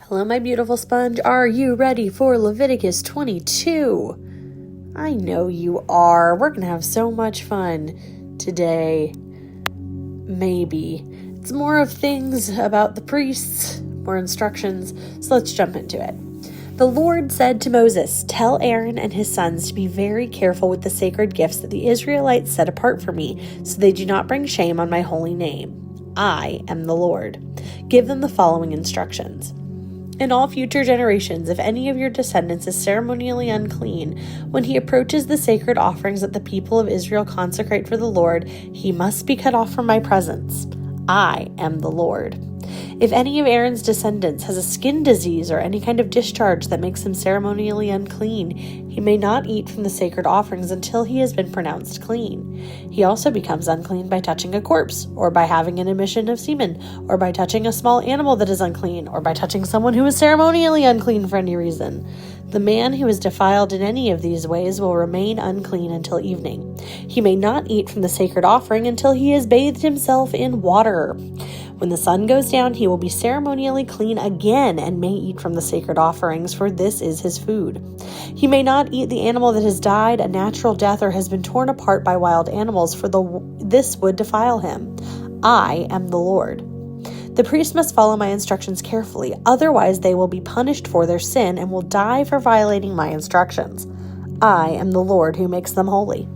Hello, my beautiful sponge. Are you ready for Leviticus 22? I know you are. We're going to have so much fun today. Maybe. It's more of things about the priests, more instructions. So let's jump into it. The Lord said to Moses, "Tell Aaron and his sons to be very careful with the sacred gifts that the Israelites set apart for me, so they do not bring shame on my holy name. I am the Lord. Give them the following instructions. In all future generations, if any of your descendants is ceremonially unclean, when he approaches the sacred offerings that the people of Israel consecrate for the Lord, he must be cut off from my presence. I am the Lord. If any of Aaron's descendants has a skin disease or any kind of discharge that makes him ceremonially unclean, he may not eat from the sacred offerings until he has been pronounced clean. He also becomes unclean by touching a corpse, or by having an emission of semen, or by touching a small animal that is unclean, or by touching someone who is ceremonially unclean for any reason. The man who is defiled in any of these ways will remain unclean until evening. He may not eat from the sacred offering until he has bathed himself in water. When the sun goes down, he will be ceremonially clean again and may eat from the sacred offerings, for this is his food. He may not eat the animal that has died a natural death or has been torn apart by wild animals, for this would defile him. I am the Lord. The priest must follow my instructions carefully, otherwise they will be punished for their sin and will die for violating my instructions. I am the Lord who makes them holy.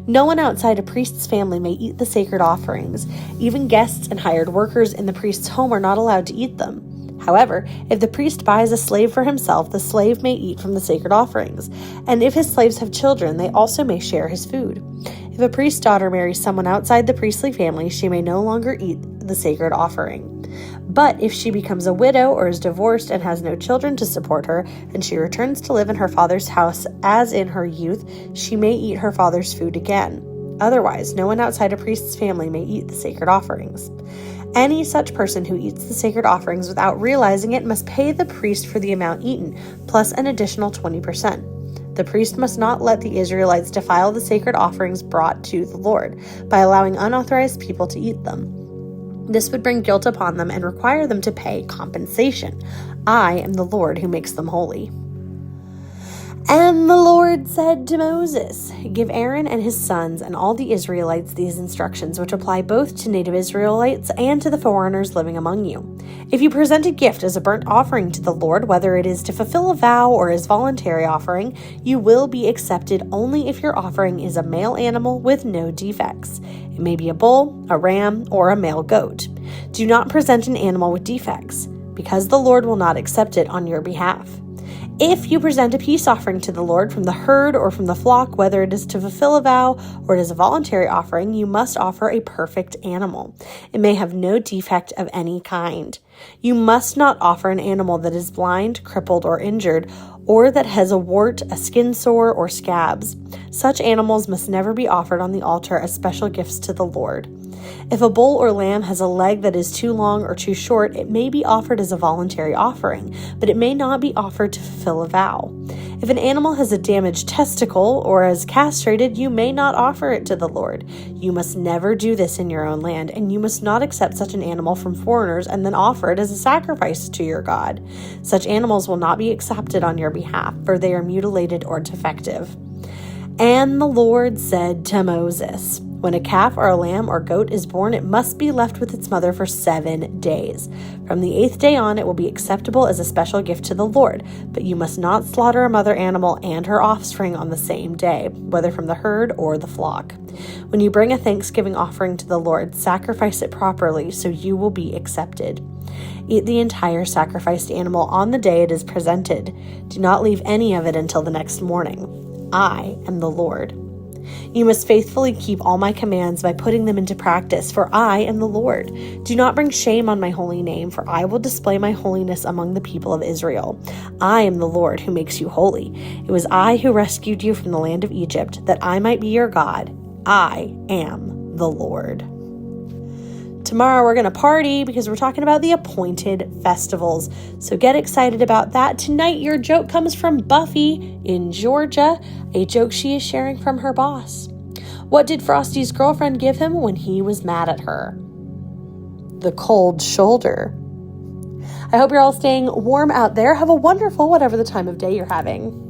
No one outside a priest's family may eat the sacred offerings. Even guests and hired workers in the priest's home are not allowed to eat them. However, if the priest buys a slave for himself, the slave may eat from the sacred offerings. And if his slaves have children, they also may share his food. If a priest's daughter marries someone outside the priestly family, she may no longer eat the sacred offering. But if she becomes a widow or is divorced and has no children to support her, and she returns to live in her father's house as in her youth, she may eat her father's food again. Otherwise, no one outside a priest's family may eat the sacred offerings. Any such person who eats the sacred offerings without realizing it must pay the priest for the amount eaten, plus an additional 20%. The priest must not let the Israelites defile the sacred offerings brought to the Lord by allowing unauthorized people to eat them. This would bring guilt upon them and require them to pay compensation. I am the Lord who makes them holy. And the Lord said to Moses, "Give Aaron and his sons and all the Israelites these instructions, which apply both to native Israelites and to the foreigners living among you. If you present a gift as a burnt offering to the Lord, whether it is to fulfill a vow or as voluntary offering, you will be accepted only if your offering is a male animal with no defects. It may be a bull, a ram, or a male goat. Do not present an animal with defects, because the Lord will not accept it on your behalf. If you present a peace offering to the Lord from the herd or from the flock, whether it is to fulfill a vow or it is a voluntary offering, you must offer a perfect animal. It may have no defect of any kind. You must not offer an animal that is blind, crippled, or injured, or that has a wart, a skin sore, or scabs. Such animals must never be offered on the altar as special gifts to the Lord. If a bull or lamb has a leg that is too long or too short, it may be offered as a voluntary offering, but it may not be offered to fulfill a vow. If an animal has a damaged testicle or is castrated, you may not offer it to the Lord. You must never do this in your own land, and you must not accept such an animal from foreigners and then offer it as a sacrifice to your God. Such animals will not be accepted on your behalf, for they are mutilated or defective. And the Lord said to Moses, "When a calf or a lamb or goat is born, it must be left with its mother for 7 days. From the 8th day on, it will be acceptable as a special gift to the Lord, but you must not slaughter a mother animal and her offspring on the same day, whether from the herd or the flock. When you bring a thanksgiving offering to the Lord, sacrifice it properly, so you will be accepted. Eat the entire sacrificed animal on the day it is presented. Do not leave any of it until the next morning. I am the Lord. You must faithfully keep all my commands by putting them into practice, for I am the Lord. Do not bring shame on my holy name, for I will display my holiness among the people of Israel. I am the Lord who makes you holy. It was I who rescued you from the land of Egypt, that I might be your God. I am the Lord." Tomorrow we're going to party because we're talking about the appointed festivals. So get excited about that. Tonight your joke comes from Buffy in Georgia, a joke she is sharing from her boss. What did Frosty's girlfriend give him when he was mad at her? The cold shoulder. I hope you're all staying warm out there. Have a wonderful whatever the time of day you're having.